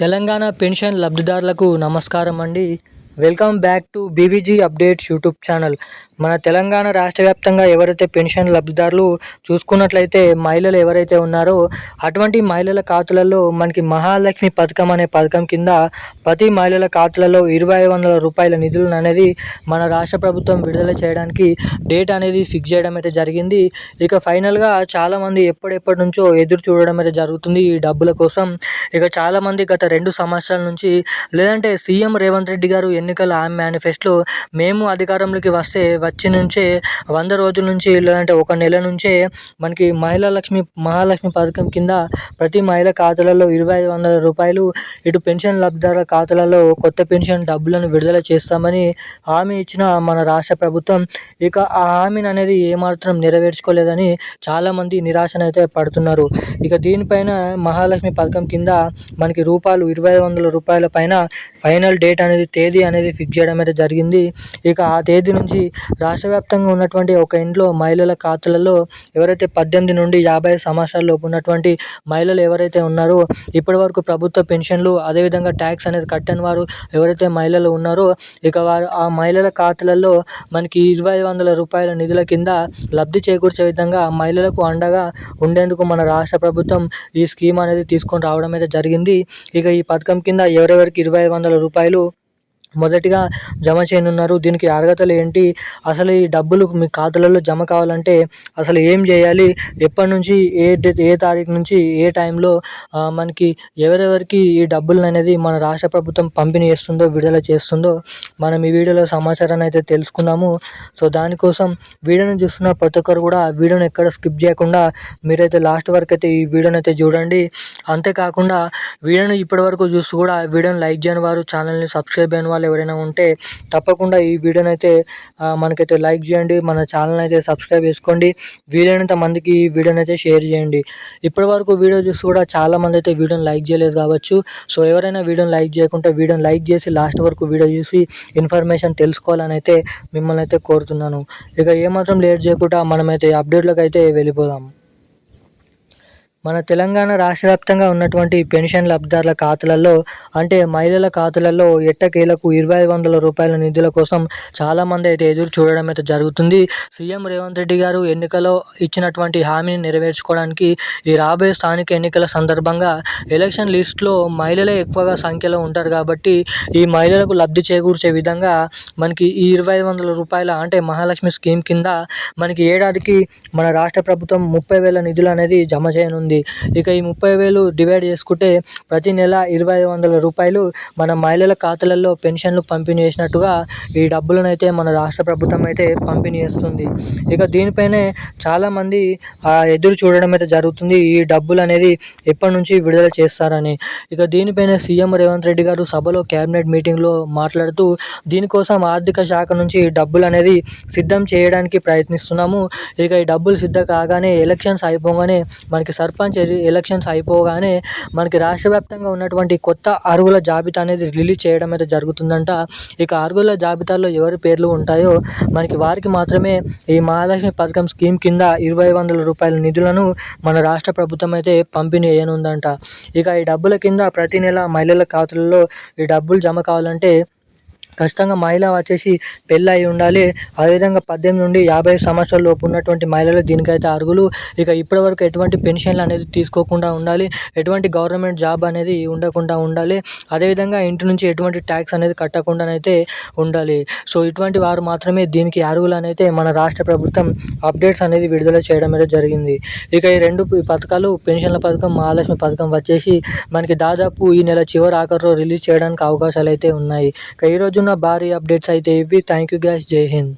Telangana pension లబ్ధిదారులకు నమస్కారం అండి. Welcome back to BVG updates YouTube channel. మన తెలంగాణ రాష్ట్ర వ్యాప్తంగా ఎవరైతే పెన్షన్ లబ్ధిదారులు చూసుకున్నట్లయితే మహిళలు ఎవరైతే ఉన్నారో అటువంటి మహిళల ఖాతాలలో మనకి మహాలక్ష్మి పథకం అనే పథకం కింద ప్రతి మహిళల ఖాతాలలో 2500 రూపాయల నిధులను అనేది మన రాష్ట్ర ప్రభుత్వం విడుదల చేయడానికి డేట్ అనేది ఫిక్స్ చేయడం అయితే జరిగింది. ఇక ఫైనల్గా చాలామంది ఎప్పటి నుంచో ఎదురు చూడడం అయితే జరుగుతుంది ఈ డబ్బుల కోసం. ఇక చాలామంది గత 2 సంవత్సరాల నుంచి లేదంటే సీఎం రేవంత్ రెడ్డి గారు ఎన్నికల మేనిఫెస్టోలో మేము అధికారంలోకి వచ్చి నుంచే 100 రోజుల నుంచి లేదంటే ఒక నెల నుంచే మనకి మహాలక్ష్మి పథకం కింద ప్రతి మహిళ ఖాతాలలో 2500 రూపాయలు ఇటు పెన్షన్ లబ్ధిదారుల ఖాతాలలో కొత్త పెన్షన్ డబ్బులను విడుదల చేస్తామని హామీ ఇచ్చిన మన రాష్ట్ర ప్రభుత్వం ఇక ఆ హామీని అనేది ఏమాత్రం నెరవేర్చుకోలేదని చాలామంది నిరాశనైతే పడుతున్నారు. ఇక దీనిపైన మహాలక్ష్మి పథకం కింద మనకి 2500 రూపాయల పైన ఫైనల్ డేట్ అనేది తేదీ అనేది ఫిక్స్ చేయడం అయితే జరిగింది. ఇక ఆ తేదీ నుంచి రాష్ట్ర వ్యాప్తంగా ఉన్నటువంటి ఒక ఇంట్లో మహిళల ఖాతాలలో ఎవరైతే 18 నుండి 50 సంవత్సరాల లోపు ఉన్నటువంటి మహిళలు ఎవరైతే ఉన్నారో ఇప్పటి వరకు ప్రభుత్వ పెన్షన్లు అదేవిధంగా ట్యాక్స్ అనేది కట్టని వారు ఎవరైతే మహిళలు ఉన్నారో ఇక వారు ఆ మహిళల ఖాతాలలో మనకి 2500 రూపాయల నిధుల కింద లబ్ధి చేకూర్చే విధంగా మహిళలకు అండగా ఉండేందుకు మన రాష్ట్ర ప్రభుత్వం ఈ స్కీమ్ అనేది తీసుకొని రావడం అయితే జరిగింది. ఇక ఈ పథకం కింద ఎవరెవరికి 2500 రూపాయలు మొదటిగా జమ చేయనున్నారు, దీనికి అర్హతలు ఏంటి, అసలు ఈ డబ్బులు మీ ఖాతాలలో జమ కావాలంటే అసలు ఏం చేయాలి, ఎప్పటి నుంచి ఏ తారీఖు నుంచి ఏ టైంలో మనకి ఎవరెవరికి ఈ డబ్బులు అనేది మన రాష్ట్ర ప్రభుత్వం పంపిణీ చేస్తుందో విడుదల చేస్తుందో మనం ఈ వీడియోలో సమాచారాన్ని అయితే తెలుసుకుందాము. సో దానికోసం వీడియోని చూస్తున్న ప్రతి ఒక్కరు కూడా వీడియోని ఎక్కడ స్కిప్ చేయకుండా మీరైతే లాస్ట్ వరకు అయితే ఈ వీడియోని అయితే చూడండి. అంతేకాకుండా వీడియోని ఇప్పటి వరకు చూస్తూ కూడా వీడియోని లైక్ చేయని వారు, ఛానల్ని సబ్స్క్రైబ్ అయిన వాళ్ళు ఎవరైనా ఉంటే తప్పకుండా ఈ వీడియోని అయితే మనకైతే లైక్ చేయండి, మన ఛానల్ అయితే సబ్స్క్రైబ్ చేసుకోండి, వీలైనంత మందికి ఈ వీడియోని అయితే షేర్ చేయండి. ఇప్పటి వరకు వీడియో చూసి కూడా చాలామంది అయితే వీడియోని లైక్ చేయలేదు కావచ్చు. సో ఎవరైనా వీడియోని లైక్ చేయకుంటే వీడియోని లైక్ చేసి లాస్ట్ వరకు వీడియో చూసి ఇన్ఫర్మేషన్ తెలుసుకోవాలని అయితే మిమ్మల్ని అయితే కోరుతున్నాను. ఇక ఏమాత్రం లేట్ చేయకుండా మనమైతే అప్డేట్లోకి అయితే వెళ్ళిపోదాం. మన తెలంగాణ రాష్ట్ర వ్యాప్తంగా ఉన్నటువంటి పెన్షన్ లబ్ధిదారుల ఖాతాలలో అంటే మహిళల ఖాతాలలో ఎట్టకేలకు 2500 రూపాయల నిధుల కోసం చాలామంది అయితే ఎదురు చూడడం అయితే జరుగుతుంది. సీఎం రేవంత్ రెడ్డి గారు ఎన్నికల్లో ఇచ్చినటువంటి హామీని నెరవేర్చుకోవడానికి ఈ రాబోయే స్థానిక ఎన్నికల సందర్భంగా ఎలక్షన్ లిస్ట్లో మహిళలే ఎక్కువగా సంఖ్యలో ఉంటారు కాబట్టి ఈ మహిళలకు లబ్ధి చేకూర్చే విధంగా మనకి ఈ 2500 రూపాయల అంటే మహాలక్ష్మి స్కీమ్ కింద మనకి ఏడాదికి మన రాష్ట్ర ప్రభుత్వం 30,000 నిధులు అనేది జమ చేయనుంది. ఇక ఈ 30,000 డివైడ్ చేసుకుంటే ప్రతి నెల 2500 రూపాయలు మన మహిళల ఖాతాలలో పెన్షన్లు పంపిణీ చేసినట్టుగా ఈ డబ్బులను అయితే మన రాష్ట్ర ప్రభుత్వం అయితే పంపిణీ చేస్తుంది. ఇక దీనిపైనే చాలామంది ఎదురు చూడడం అయితే జరుగుతుంది, ఈ డబ్బులు అనేది ఎప్పటి నుంచి విడుదల చేస్తారని. ఇక దీనిపైన సీఎం రేవంత్ రెడ్డి గారు సభలో క్యాబినెట్ మీటింగ్లో మాట్లాడుతూ దీనికోసం ఆర్థిక శాఖ నుంచి డబ్బులు అనేది సిద్ధం చేయడానికి ప్రయత్నిస్తున్నాము. ఇక ఈ డబ్బులు సిద్ధం కాగానే ఎలక్షన్స్ అయిపోగానే మనకి సర్పంచ్ ఎలక్షన్స్ అయిపోగానే మనకి రాష్ట్ర వ్యాప్తంగా ఉన్నటువంటి కొత్త అర్హుల జాబితా అనేది రిలీజ్ చేయడం అయితే జరుగుతుందంట. ఇక అర్హుల జాబితాలో ఎవరి పేర్లు ఉంటాయో మనకి వారికి మాత్రమే ఈ మహాలక్ష్మి పథకం స్కీమ్ కింద 2500 రూపాయల నిధులను మన రాష్ట్ర ప్రభుత్వం అయితే పంపిణీ చేయనుందంట. ఇక ఈ డబ్బుల కింద ప్రతి నెల మహిళల ఖాతాలలో ఈ డబ్బులు జమ కావాలంటే ఖచ్చితంగా మహిళ వచ్చేసి పెళ్ళి అయి ఉండాలి, అదేవిధంగా 18 నుండి 50 సంవత్సరాల లోపు ఉన్నటువంటి మహిళలు దీనికైతే అర్హులు. ఇక ఇప్పటివరకు ఎటువంటి పెన్షన్లు అనేది తీసుకోకుండా ఉండాలి, ఎటువంటి గవర్నమెంట్ జాబ్ అనేది ఉండకుండా ఉండాలి, అదేవిధంగా ఇంటి నుంచి ఎటువంటి ట్యాక్స్ అనేది కట్టకుండానైతే ఉండాలి. సో ఇటువంటి వారు మాత్రమే దీనికి అర్హులు అయితే మన రాష్ట్ర ప్రభుత్వం అప్డేట్స్ అనేది విడుదల చేయడం అయితే జరిగింది. ఇక ఈ 2 పథకాలు పెన్షన్ల పథకం, మహాలక్ష్మి పథకం వచ్చేసి మనకి దాదాపు ఈ నెల చివరి ఆఖరిలో రిలీజ్ చేయడానికి అవకాశాలు అయితే ఉన్నాయి. ఇక ఈరోజు భారీ అప్డేట్స్ అయితే ఇవి. థ్యాంక్ యూ గైస్, జై హింద్.